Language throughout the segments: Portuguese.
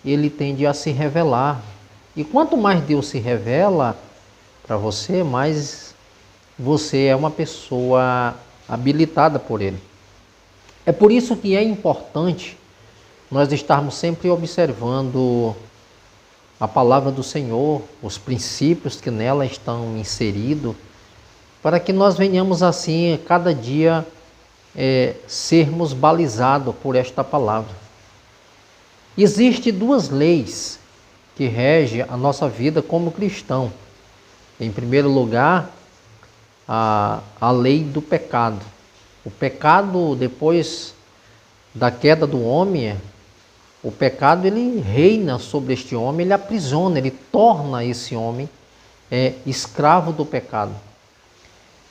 ele tende a se revelar. E quanto mais Deus se revela para você, mais você é uma pessoa habilitada por Ele. É por isso que é importante nós estarmos sempre observando a palavra do Senhor, os princípios que nela estão inseridos, para que nós venhamos assim, cada dia, sermos balizados por esta palavra. Existem duas leis que regem a nossa vida como cristão. Em primeiro lugar, a lei do pecado. O pecado, depois da queda do homem, o pecado ele reina sobre este homem, ele aprisiona, ele torna esse homem escravo do pecado.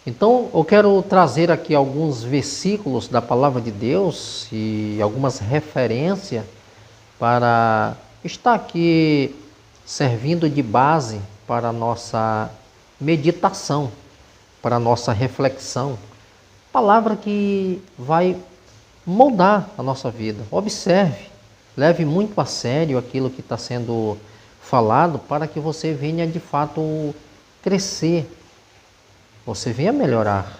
Então, eu quero trazer aqui alguns versículos da palavra de Deus e algumas referências para estar aqui servindo de base para a nossa meditação, para a nossa reflexão. Palavra que vai moldar a nossa vida. Observe, leve muito a sério aquilo que está sendo falado para que você venha de fato crescer, você venha melhorar.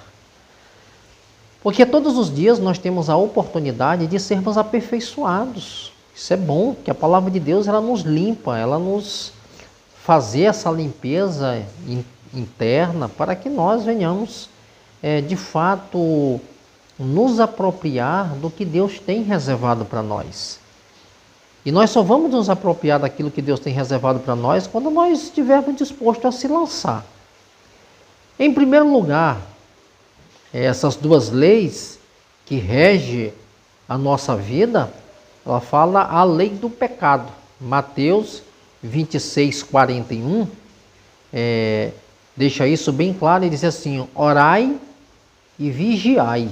Porque todos os dias nós temos a oportunidade de sermos aperfeiçoados. Isso é bom, que a palavra de Deus ela nos limpa, ela nos fazer essa limpeza interna para que nós venhamos de fato nos apropriar do que Deus tem reservado para nós. E nós só vamos nos apropriar daquilo que Deus tem reservado para nós quando nós estivermos dispostos a se lançar. Em primeiro lugar, essas duas leis que regem a nossa vida, ela fala a lei do pecado. Mateus 26:41 deixa isso bem claro, ele diz assim: orai e vigiai,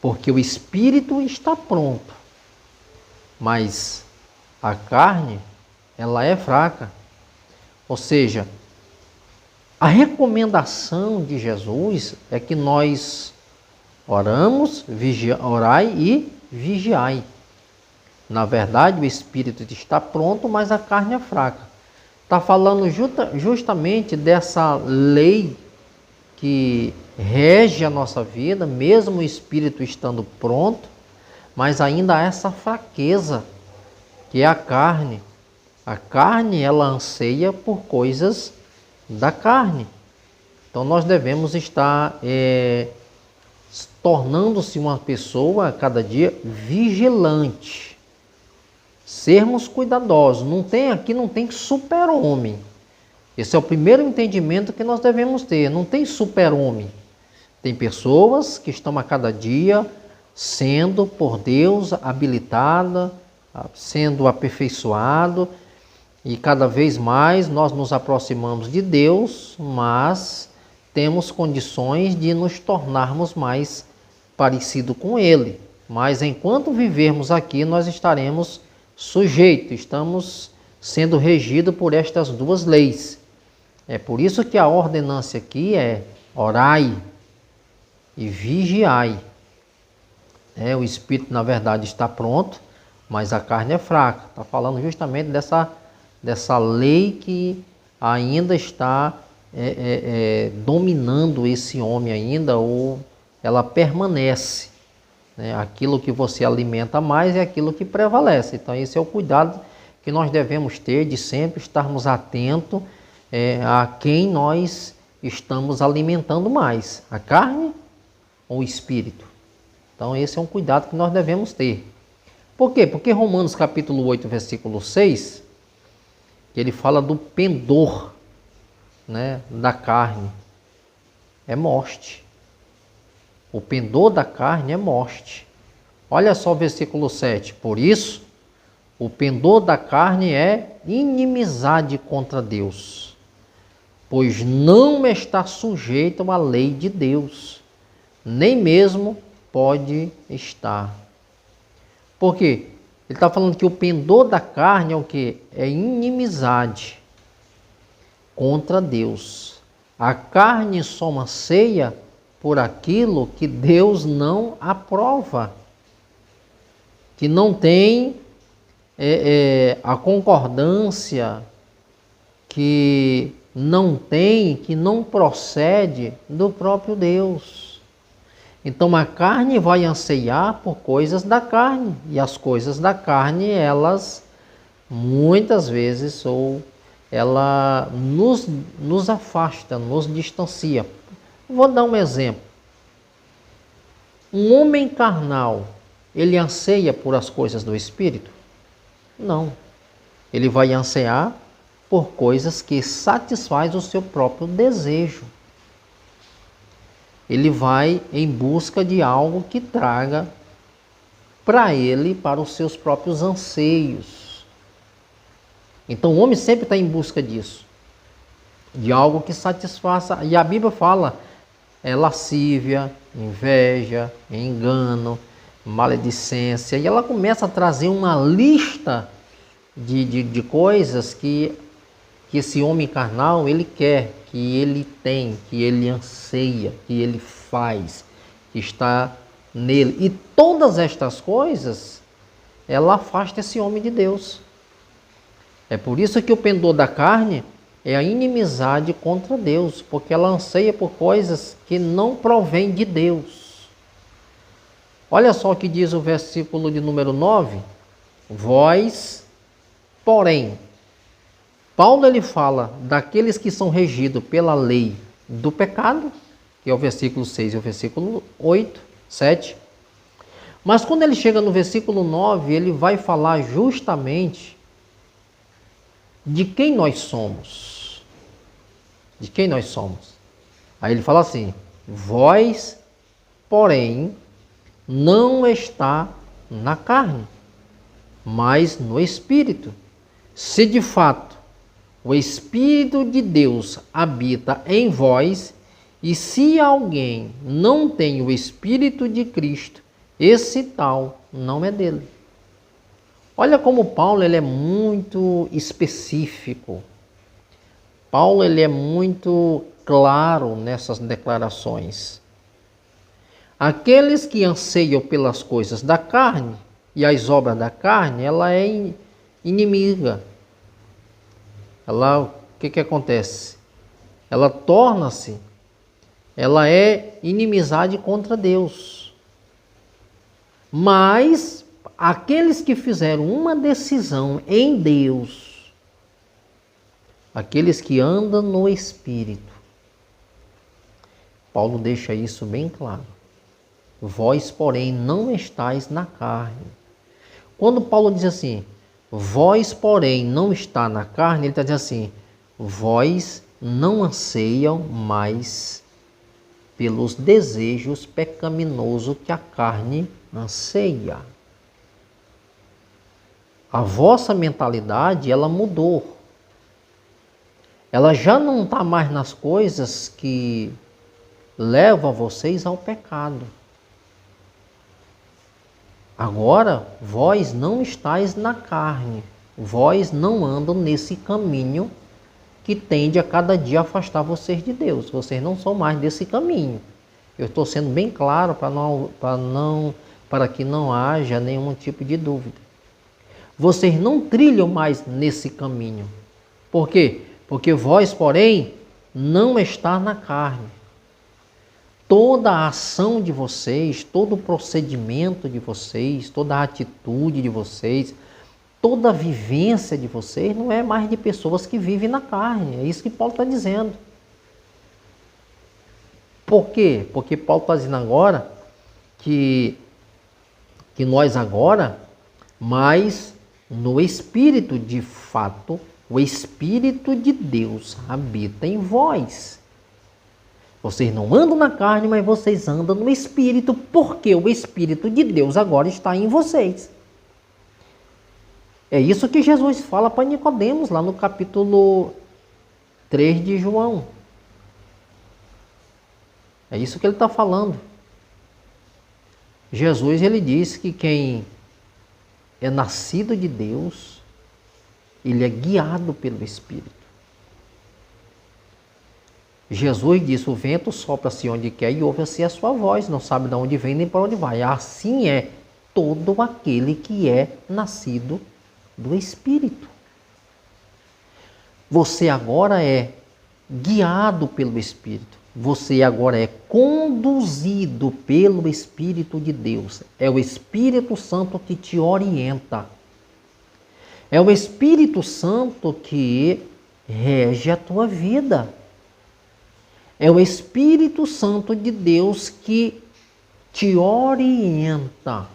porque o espírito está pronto, mas a carne, ela é fraca. Ou seja, a recomendação de Jesus é que nós orai e vigiai. Na verdade, o espírito está pronto, mas a carne é fraca. Está falando justamente dessa lei que rege a nossa vida, mesmo o espírito estando pronto, mas ainda há essa fraqueza, que é a carne. A carne, ela anseia por coisas da carne. Então, nós devemos estar tornando-se uma pessoa, a cada dia, vigilante. Sermos cuidadosos. Aqui não tem super-homem. Esse é o primeiro entendimento que nós devemos ter. Não tem super-homem. Tem pessoas que estão a cada dia sendo por Deus habilitada, sendo aperfeiçoado, e cada vez mais nós nos aproximamos de Deus, mas temos condições de nos tornarmos mais parecidos com Ele. Mas enquanto vivermos aqui, nós estaremos sujeitos, estamos sendo regidos por estas duas leis. É por isso que a ordenância aqui é orai e vigiai. O espírito, na verdade, está pronto, mas a carne é fraca. Está falando justamente dessa lei que ainda está dominando esse homem ainda, ou ela permanece. Aquilo que você alimenta mais é aquilo que prevalece. Então, esse é o cuidado que nós devemos ter de sempre estarmos atentos a quem nós estamos alimentando mais, a carne ou o espírito. Então, esse é um cuidado que nós devemos ter. Por quê? Porque Romanos capítulo 8, versículo 6, ele fala do pendor, da carne, é morte. O pendor da carne é morte. Olha só o versículo 7. Por isso, o pendor da carne é inimizade contra Deus, pois não está sujeito à lei de Deus, nem mesmo pode estar. Por quê? Ele está falando que o pendor da carne é o quê? É inimizade contra Deus. A carne só anseia por aquilo que Deus não aprova, que não tem a concordância que não tem, que não procede do próprio Deus. Então a carne vai anseiar por coisas da carne, e as coisas da carne, elas muitas vezes ela nos afasta, nos distancia. Vou dar um exemplo. Um homem carnal, ele anseia por as coisas do Espírito? Não. Ele vai ansiar por coisas que satisfaz o seu próprio desejo. Ele vai em busca de algo que traga para ele, para os seus próprios anseios. Então o homem sempre está em busca disso, de algo que satisfaça. E a Bíblia fala, lascívia, inveja, engano, maledicência. E ela começa a trazer uma lista de coisas que esse homem carnal, ele quer, que ele tem, que ele anseia, que ele faz, que está nele. E todas estas coisas, ela afasta esse homem de Deus. É por isso que o pendor da carne é a inimizade contra Deus, porque ela anseia por coisas que não provêm de Deus. Olha só o que diz o versículo de número 9. Vós, porém, Paulo ele fala daqueles que são regidos pela lei do pecado, que é o versículo 6 e o versículo 8, 7. Mas quando ele chega no versículo 9, ele vai falar justamente de quem nós somos. De quem nós somos. Aí ele fala assim: vós, porém, não está na carne, mas no Espírito. Se de fato o Espírito de Deus habita em vós, e se alguém não tem o Espírito de Cristo, esse tal não é dele. Olha como Paulo ele é muito específico. Paulo ele é muito claro nessas declarações. Aqueles que anseiam pelas coisas da carne e as obras da carne, ela é inimiga. O que acontece? Ela é inimizade contra Deus. Mas aqueles que fizeram uma decisão em Deus, aqueles que andam no Espírito, Paulo deixa isso bem claro. Vós, porém, não estáis na carne. Quando Paulo diz assim, vós, porém, não está na carne, ele está dizendo assim, vós não anseiam mais pelos desejos pecaminosos que a carne anseia. A vossa mentalidade, ela mudou. Ela já não está mais nas coisas que levam vocês ao pecado. Agora, vós não estáis na carne, vós não andam nesse caminho que tende a cada dia afastar vocês de Deus. Vocês não são mais desse caminho. Eu estou sendo bem claro para que não haja nenhum tipo de dúvida. Vocês não trilham mais nesse caminho. Por quê? Porque vós, porém, não está na carne. Toda a ação de vocês, todo o procedimento de vocês, toda a atitude de vocês, toda a vivência de vocês não é mais de pessoas que vivem na carne. É isso que Paulo está dizendo. Por quê? Porque Paulo está dizendo agora que nós agora, mas no Espírito de fato, o Espírito de Deus habita em vós. Vocês não andam na carne, mas vocês andam no Espírito, porque o Espírito de Deus agora está em vocês. É isso que Jesus fala para Nicodemos, lá no capítulo 3 de João. É isso que ele está falando. Jesus, ele diz que quem é nascido de Deus, ele é guiado pelo Espírito. Jesus disse, o vento sopra-se onde quer e ouve-se a sua voz, não sabe de onde vem nem para onde vai. Assim é todo aquele que é nascido do Espírito. Você agora é guiado pelo Espírito. Você agora é conduzido pelo Espírito de Deus. É o Espírito Santo que te orienta. É o Espírito Santo que rege a tua vida. É o Espírito Santo de Deus que te orienta.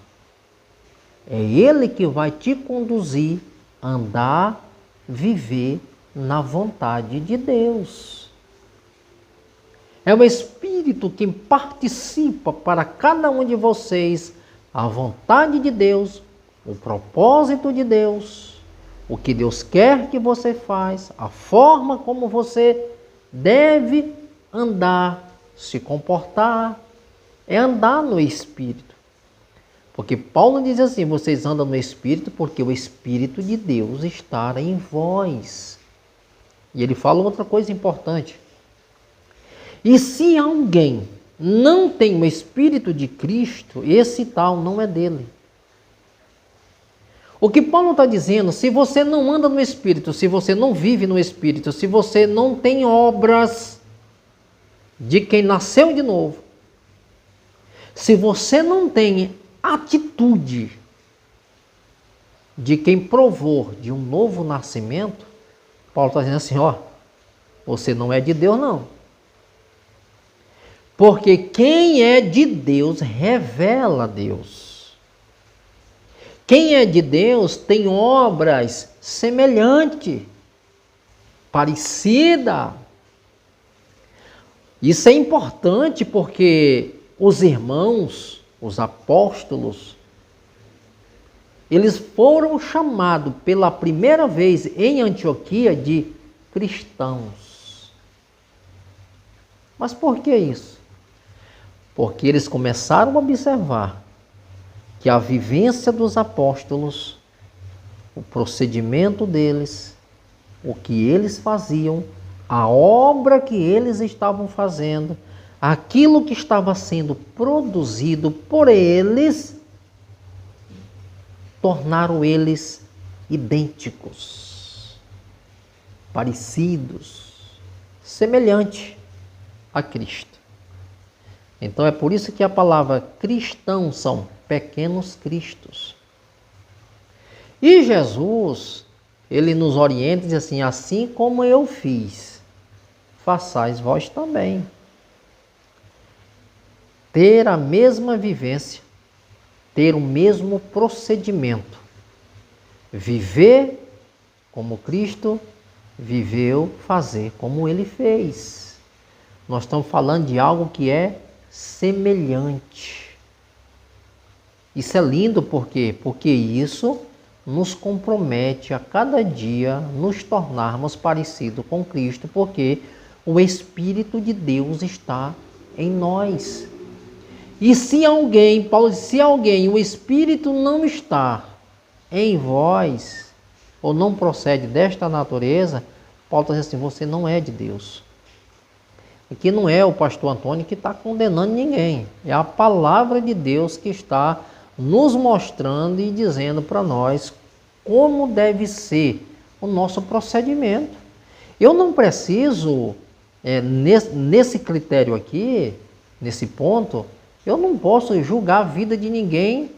É Ele que vai te conduzir a andar, viver na vontade de Deus. É o Espírito que participa para cada um de vocês a vontade de Deus, o propósito de Deus, o que Deus quer que você faça, a forma como você deve andar, se comportar, é andar no Espírito. Porque Paulo diz assim, vocês andam no Espírito porque o Espírito de Deus está em vós. E ele fala outra coisa importante. E se alguém não tem o Espírito de Cristo, esse tal não é dele. O que Paulo está dizendo, se você não anda no Espírito, se você não vive no Espírito, se você não tem obras de quem nasceu de novo, se você não tem atitude de quem provou de um novo nascimento, Paulo está dizendo assim, ó, você não é de Deus não. Porque quem é de Deus revela Deus. Quem é de Deus tem obras semelhantes, parecidas. Isso é importante porque os irmãos, os apóstolos, eles foram chamados pela primeira vez em Antioquia de cristãos. Mas por que isso? Porque eles começaram a observar que a vivência dos apóstolos, o procedimento deles, o que eles faziam, a obra que eles estavam fazendo, aquilo que estava sendo produzido por eles, tornaram eles idênticos, parecidos, semelhantes a Cristo. Então é por isso que a palavra cristão são pequenos cristos. E Jesus, ele nos orienta e diz assim, assim como eu fiz, façais vós também. Ter a mesma vivência, ter o mesmo procedimento, viver como Cristo viveu, fazer como ele fez. Nós estamos falando de algo que é semelhante. Isso é lindo por quê? Porque isso nos compromete a cada dia nos tornarmos parecidos com Cristo, porque o Espírito de Deus está em nós. E se alguém, Paulo diz, se alguém, o Espírito não está em vós, ou não procede desta natureza, Paulo está dizendo assim, você não é de Deus. Aqui não é o pastor Antônio que está condenando ninguém, é a palavra de Deus que está nos mostrando e dizendo para nós como deve ser o nosso procedimento. Eu não preciso, nesse critério aqui, nesse ponto, eu não posso julgar a vida de ninguém,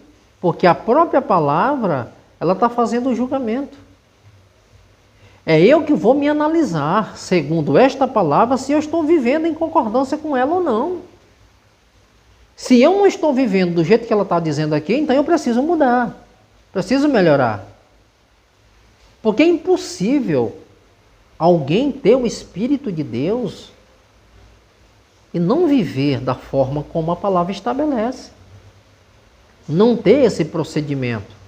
porque a própria palavra, ela está fazendo o julgamento. É eu que vou me analisar, segundo esta palavra, se eu estou vivendo em concordância com ela ou não. Se eu não estou vivendo do jeito que ela está dizendo aqui, então eu preciso mudar, preciso melhorar. Porque é impossível alguém ter o Espírito de Deus e não viver da forma como a palavra estabelece. Não ter esse procedimento.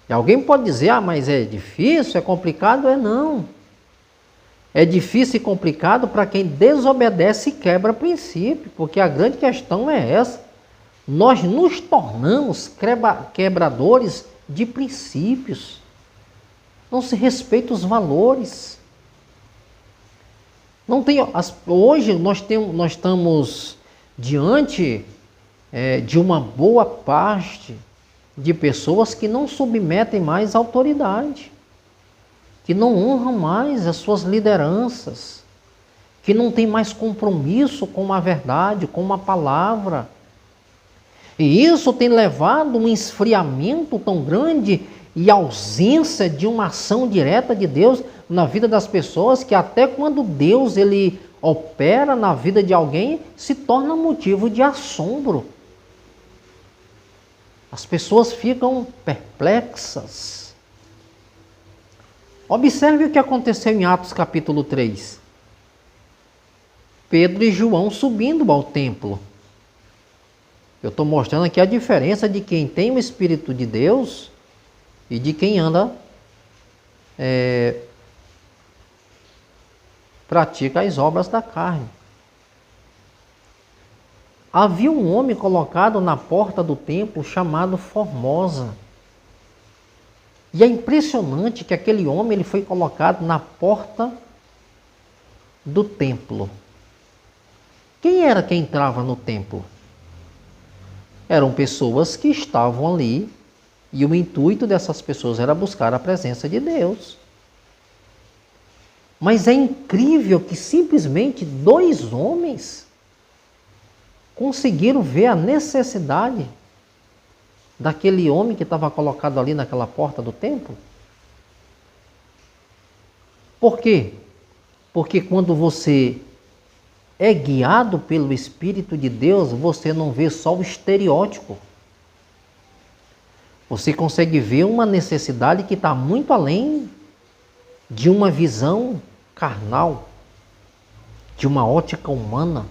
E alguém pode dizer, mas é difícil, é complicado? É não. É difícil e complicado para quem desobedece e quebra princípio, porque a grande questão é essa. Nós nos tornamos quebradores de princípios. Não se respeita os valores. Não tem, hoje nós estamos diante de uma boa parte de pessoas que não submetem mais à autoridade, que não honram mais as suas lideranças, que não têm mais compromisso com a verdade, com a palavra. E isso tem levado a um esfriamento tão grande e ausência de uma ação direta de Deus na vida das pessoas, que até quando Deus ele opera na vida de alguém, se torna motivo de assombro. As pessoas ficam perplexas. Observe o que aconteceu em Atos capítulo 3. Pedro e João subindo ao templo. Eu estou mostrando aqui a diferença de quem tem o Espírito de Deus e de quem anda, pratica as obras da carne. Havia um homem colocado na porta do templo chamado Formosa. E é impressionante que aquele homem ele foi colocado na porta do templo. Quem era quem entrava no templo? Eram pessoas que estavam ali e o intuito dessas pessoas era buscar a presença de Deus. Mas é incrível que simplesmente 2 homens conseguiram ver a necessidade daquele homem que estava colocado ali naquela porta do templo. Por quê? Porque quando você é guiado pelo Espírito de Deus, você não vê só o estereótipo. Você consegue ver uma necessidade que está muito além de uma visão carnal, de uma ótica humana.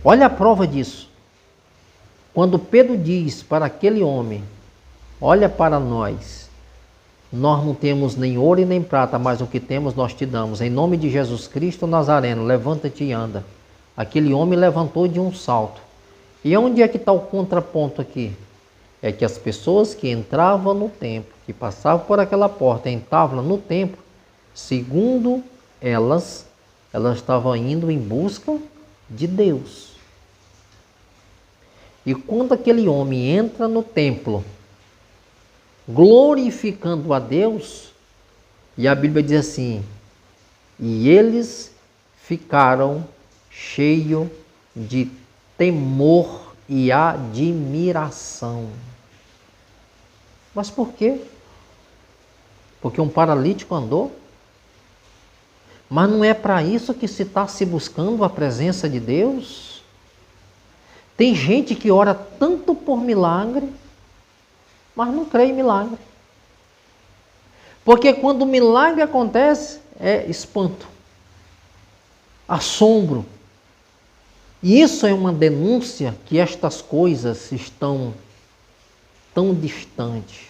Olha a prova disso. Quando Pedro diz para aquele homem, olha para nós não temos nem ouro e nem prata, mas o que temos nós te damos. Em nome de Jesus Cristo Nazareno, levanta-te e anda. Aquele homem levantou de um salto. E onde é que está o contraponto aqui? É que as pessoas que entravam no templo, que passavam por aquela porta, entravam no templo, segundo elas estavam indo em busca de Deus. E quando aquele homem entra no templo, glorificando a Deus, e a Bíblia diz assim, e eles ficaram cheios de temor e admiração. Mas por quê? Porque um paralítico andou? Mas não é para isso que se está se buscando a presença de Deus? Tem gente que ora tanto por milagre, mas não crê em milagre. Porque quando o milagre acontece, é espanto, assombro. E isso é uma denúncia que estas coisas estão tão distantes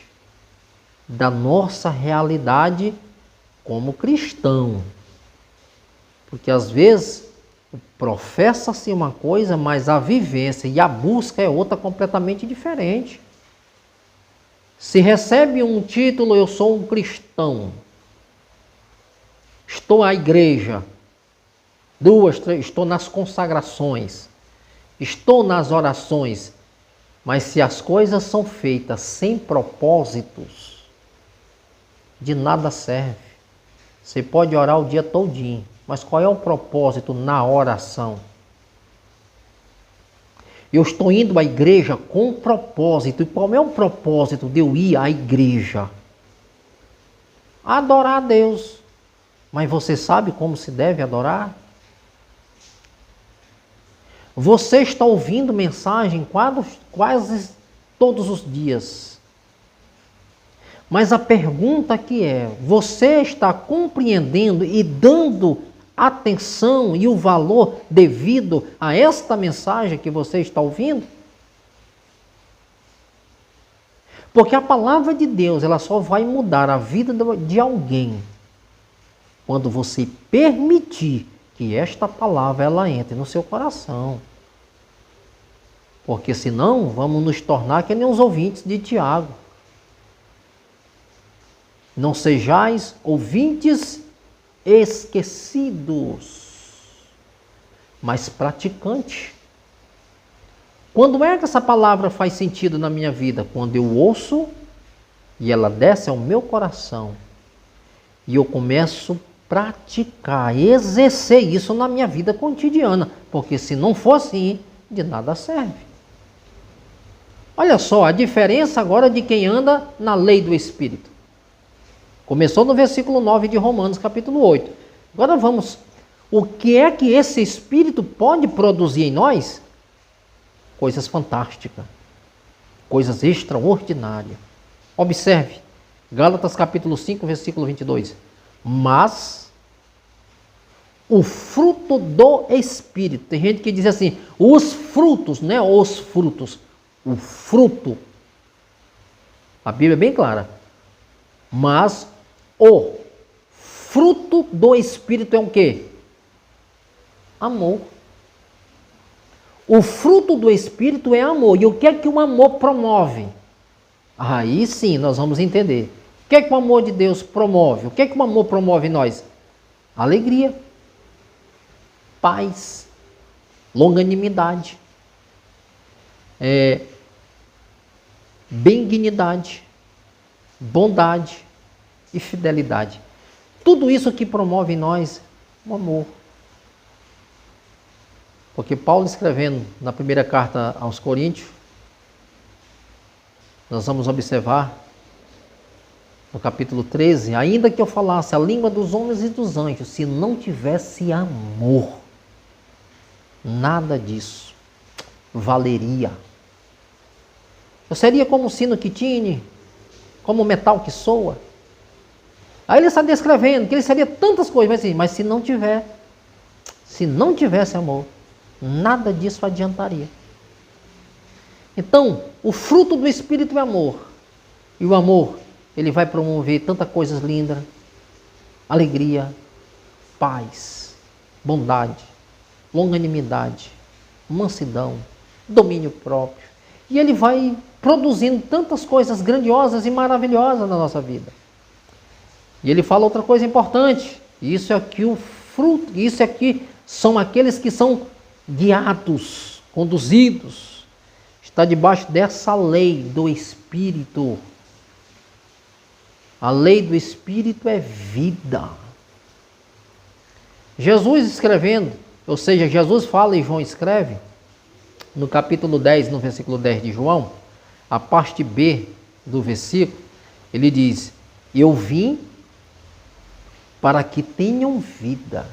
da nossa realidade como cristão. Porque às vezes professa-se uma coisa, mas a vivência e a busca é outra completamente diferente. Se recebe um título, eu sou um cristão, estou à igreja, 2, 3, estou nas consagrações, estou nas orações, mas se as coisas são feitas sem propósitos, de nada serve. Você pode orar o dia todinho, mas qual é o propósito na oração? Eu estou indo à igreja com propósito. E qual é o propósito de eu ir à igreja? Adorar a Deus. Mas você sabe como se deve adorar? Você está ouvindo mensagem quase todos os dias. Mas a pergunta aqui é, você está compreendendo e dando atenção e o valor devido a esta mensagem que você está ouvindo? Porque a palavra de Deus, ela só vai mudar a vida de alguém quando você permitir que esta palavra ela entre no seu coração. Porque senão vamos nos tornar que nem os ouvintes de Tiago. Não sejais ouvintes esquecidos, mas praticantes. Quando é que essa palavra faz sentido na minha vida? Quando eu ouço e ela desce ao meu coração e eu começo a praticar, exercer isso na minha vida cotidiana, porque se não for assim, de nada serve. Olha só a diferença agora de quem anda na lei do Espírito. Começou no versículo 9 de Romanos, capítulo 8. Agora vamos, o que é que esse Espírito pode produzir em nós? Coisas fantásticas, coisas extraordinárias. Observe, Gálatas capítulo 5, versículo 22. Mas o fruto do Espírito, tem gente que diz assim, os frutos, né? Os frutos, o fruto. A Bíblia é bem clara. Mas o fruto do Espírito é o quê? Amor. O fruto do Espírito é amor. E o que é que o amor promove? Aí sim nós vamos entender. O que é que o amor de Deus promove? O que é que o amor promove em nós? Alegria, paz, longanimidade, benignidade, bondade e fidelidade. Tudo isso que promove em nós o amor. Porque Paulo, escrevendo na primeira carta aos Coríntios, nós vamos observar no capítulo 13, ainda que eu falasse a língua dos homens e dos anjos, se não tivesse amor, nada disso valeria. Eu seria como um sino que tine, como um metal que soa. Aí ele está descrevendo que ele seria tantas coisas, mas se não tivesse amor, nada disso adiantaria. Então, o fruto do Espírito é amor. E o amor, ele vai promover tantas coisas lindas, alegria, paz, bondade, longanimidade, mansidão, domínio próprio. E ele vai produzindo tantas coisas grandiosas e maravilhosas na nossa vida. E ele fala outra coisa importante. Isso é que o fruto, isso aqui são aqueles que são guiados, conduzidos. Está debaixo dessa lei do Espírito. A lei do Espírito é vida. Jesus escrevendo, ou seja, Jesus fala e João escreve, no capítulo 10, no versículo 10 de João, a parte B do versículo, ele diz, eu vim para que tenham vida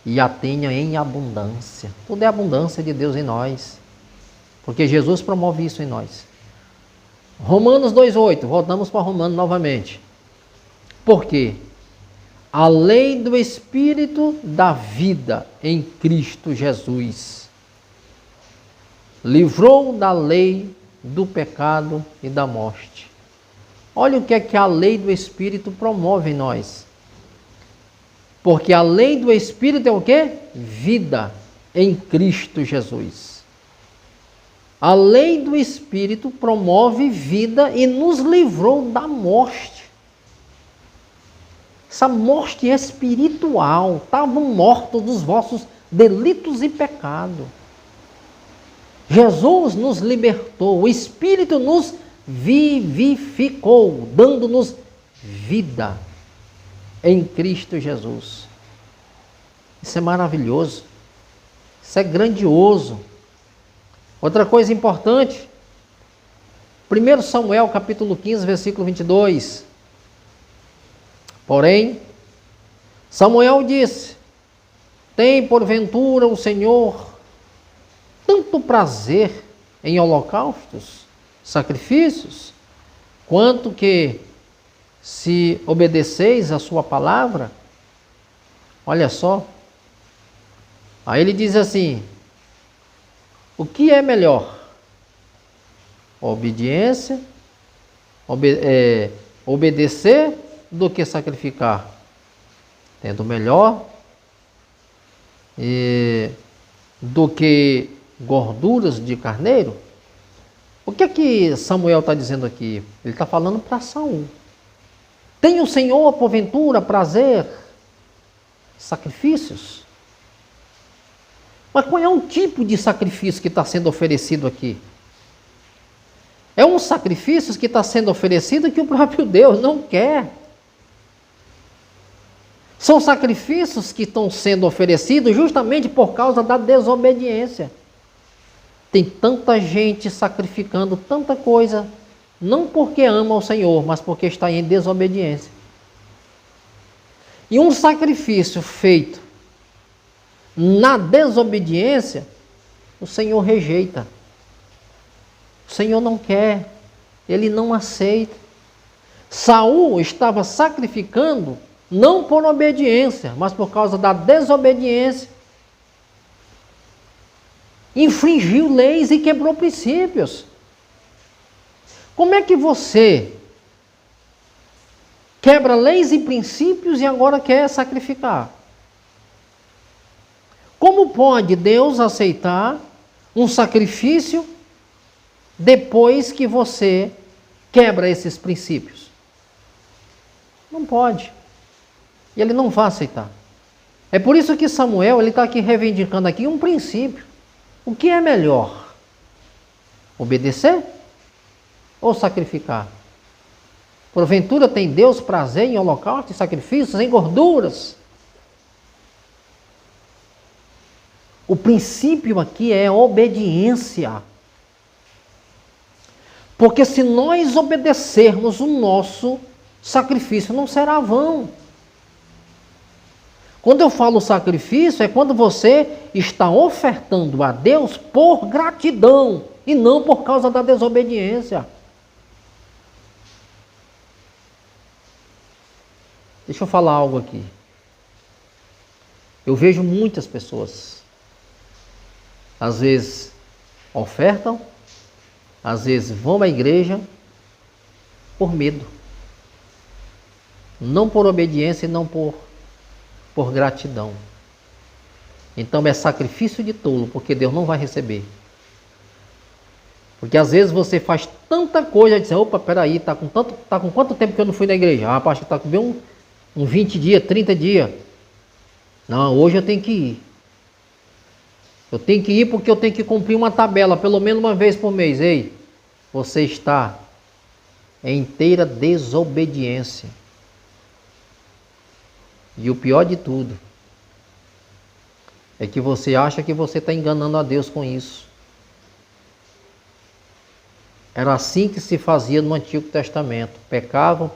e a tenham em abundância. Tudo é abundância de Deus em nós, porque Jesus promove isso em nós. Romanos 2,8, voltamos para Romanos novamente. Por quê? A lei do Espírito da vida em Cristo Jesus livrou da lei do pecado e da morte. Olha o que é que a lei do Espírito promove em nós. Porque a lei do Espírito é o quê? Vida em Cristo Jesus. A lei do Espírito promove vida e nos livrou da morte. Essa morte espiritual. Estavam mortos dos vossos delitos e pecados. Jesus nos libertou, o Espírito nos vivificou, dando-nos vida em Cristo Jesus. Isso é maravilhoso, isso é grandioso. Outra coisa importante, 1 Samuel capítulo 15, versículo 22. Porém, Samuel disse, tem porventura o Senhor tanto prazer em holocaustos, sacrifícios, quanto que se obedeceis a sua palavra? Olha só. Aí ele diz assim, o que é melhor? Obediência, obedecer do que sacrificar? Tendo melhor do que gorduras de carneiro? O que é que Samuel está dizendo aqui? Ele está falando para Saul. Tem o Senhor, porventura, prazer, sacrifícios? Mas qual é o tipo de sacrifício que está sendo oferecido aqui? É um sacrifício que está sendo oferecido que o próprio Deus não quer. São sacrifícios que estão sendo oferecidos justamente por causa da desobediência. Tem tanta gente sacrificando tanta coisa, não porque ama o Senhor, mas porque está em desobediência. E um sacrifício feito na desobediência, o Senhor rejeita. O Senhor não quer, Ele não aceita. Saul estava sacrificando não por obediência, mas por causa da desobediência. Infringiu leis e quebrou princípios. Como é que você quebra leis e princípios e agora quer sacrificar? Como pode Deus aceitar um sacrifício depois que você quebra esses princípios? Não pode. E Ele não vai aceitar. É por isso que Samuel está aqui reivindicando aqui um princípio. O que é melhor? Obedecer ou sacrificar? Porventura tem Deus prazer em holocaustos e sacrifícios, em gorduras? O princípio aqui é obediência. Porque se nós obedecermos, o nosso sacrifício não será vão. Quando eu falo sacrifício, é quando você está ofertando a Deus por gratidão e não por causa da desobediência. Deixa eu falar algo aqui. Eu vejo muitas pessoas, às vezes ofertam, às vezes vão à igreja por medo. Não por obediência e não por gratidão. Então é sacrifício de tolo, porque Deus não vai receber. Porque às vezes você faz tanta coisa e diz, opa, peraí, tá com quanto tempo que eu não fui na igreja? Ah, rapaz, está com bem um 20 dias, 30 dias. Não, hoje eu tenho que ir. Eu tenho que ir porque eu tenho que cumprir uma tabela, pelo menos uma vez por mês. Ei, você está em inteira desobediência. E o pior de tudo é que você acha que você está enganando a Deus com isso. Era assim que se fazia no Antigo Testamento. Pecavam,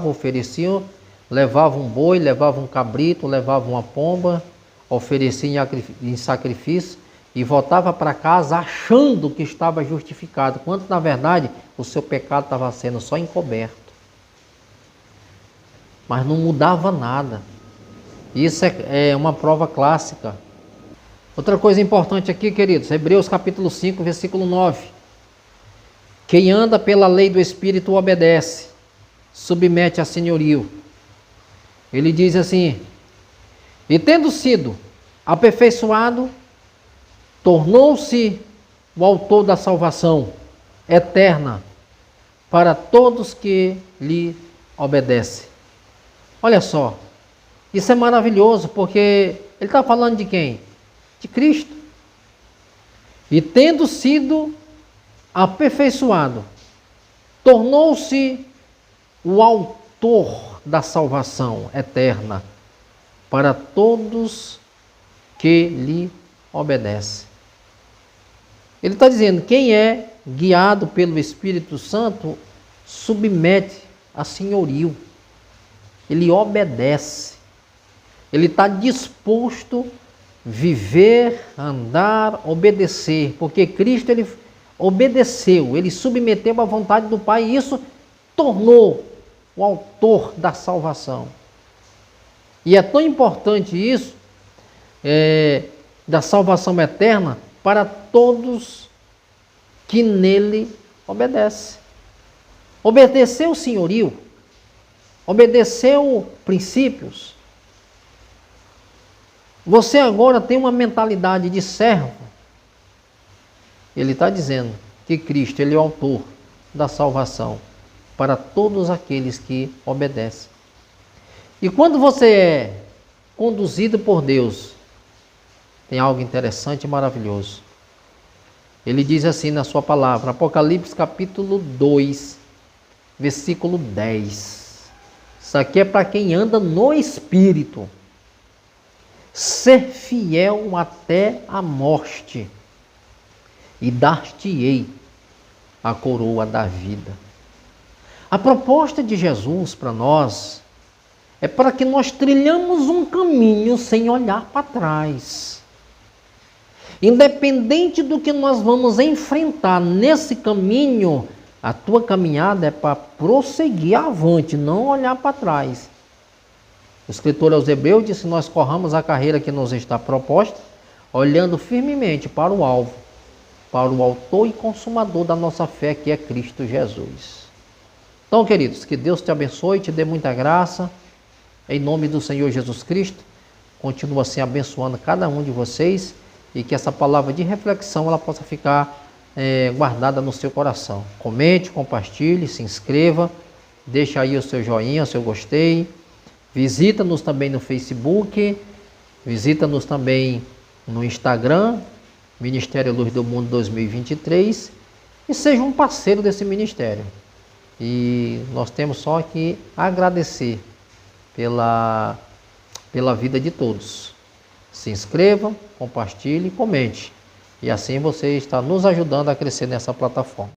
ofereciam, levavam um boi, levavam um cabrito, levavam uma pomba, ofereciam em sacrifício e voltava para casa achando que estava justificado, quando na verdade o seu pecado estava sendo só encoberto. Mas não mudava nada. Isso é uma prova clássica. Outra coisa importante aqui, queridos, Hebreus capítulo 5, versículo 9. Quem anda pela lei do Espírito obedece, submete a senhorio. Ele diz assim, e tendo sido aperfeiçoado, tornou-se o autor da salvação eterna para todos que lhe obedecem. Olha só, isso é maravilhoso, porque ele está falando de quem? De Cristo. E tendo sido aperfeiçoado, tornou-se o autor da salvação eterna para todos que lhe obedecem. Ele está dizendo, quem é guiado pelo Espírito Santo, submete a senhorio. Ele obedece. Ele está disposto a viver, andar, obedecer. Porque Cristo, ele obedeceu, ele submeteu à vontade do Pai e isso tornou o autor da salvação. E é tão importante isso, da salvação eterna, para todos que nele obedecem. Obedeceu o senhorio, obedeceu princípios. Você agora tem uma mentalidade de servo. Ele está dizendo que Cristo, ele é o autor da salvação para todos aqueles que obedecem. E quando você é conduzido por Deus tem algo interessante e maravilhoso. Ele diz assim na sua palavra, Apocalipse capítulo 2, versículo 10. Isso aqui é para quem anda no Espírito. Ser fiel até a morte, e dar-te-ei a coroa da vida. A proposta de Jesus para nós é para que nós trilhamos um caminho sem olhar para trás. Independente do que nós vamos enfrentar nesse caminho, a tua caminhada é para prosseguir avante, não olhar para trás. O escritor aos Hebreus disse: nós corramos a carreira que nos está proposta, olhando firmemente para o alvo, para o autor e consumador da nossa fé, que é Cristo Jesus. Então, queridos, que Deus te abençoe e te dê muita graça, em nome do Senhor Jesus Cristo. Continua assim abençoando cada um de vocês, e que essa palavra de reflexão ela possa ficar guardada no seu coração. Comente, compartilhe, se inscreva, deixa aí o seu joinha, o seu gostei. Visita-nos também no Facebook, visita-nos também no Instagram, Ministério Luz do Mundo 2023, e seja um parceiro desse ministério. E nós temos só que agradecer pela vida de todos. Se inscreva, compartilhe e comente. E assim você está nos ajudando a crescer nessa plataforma.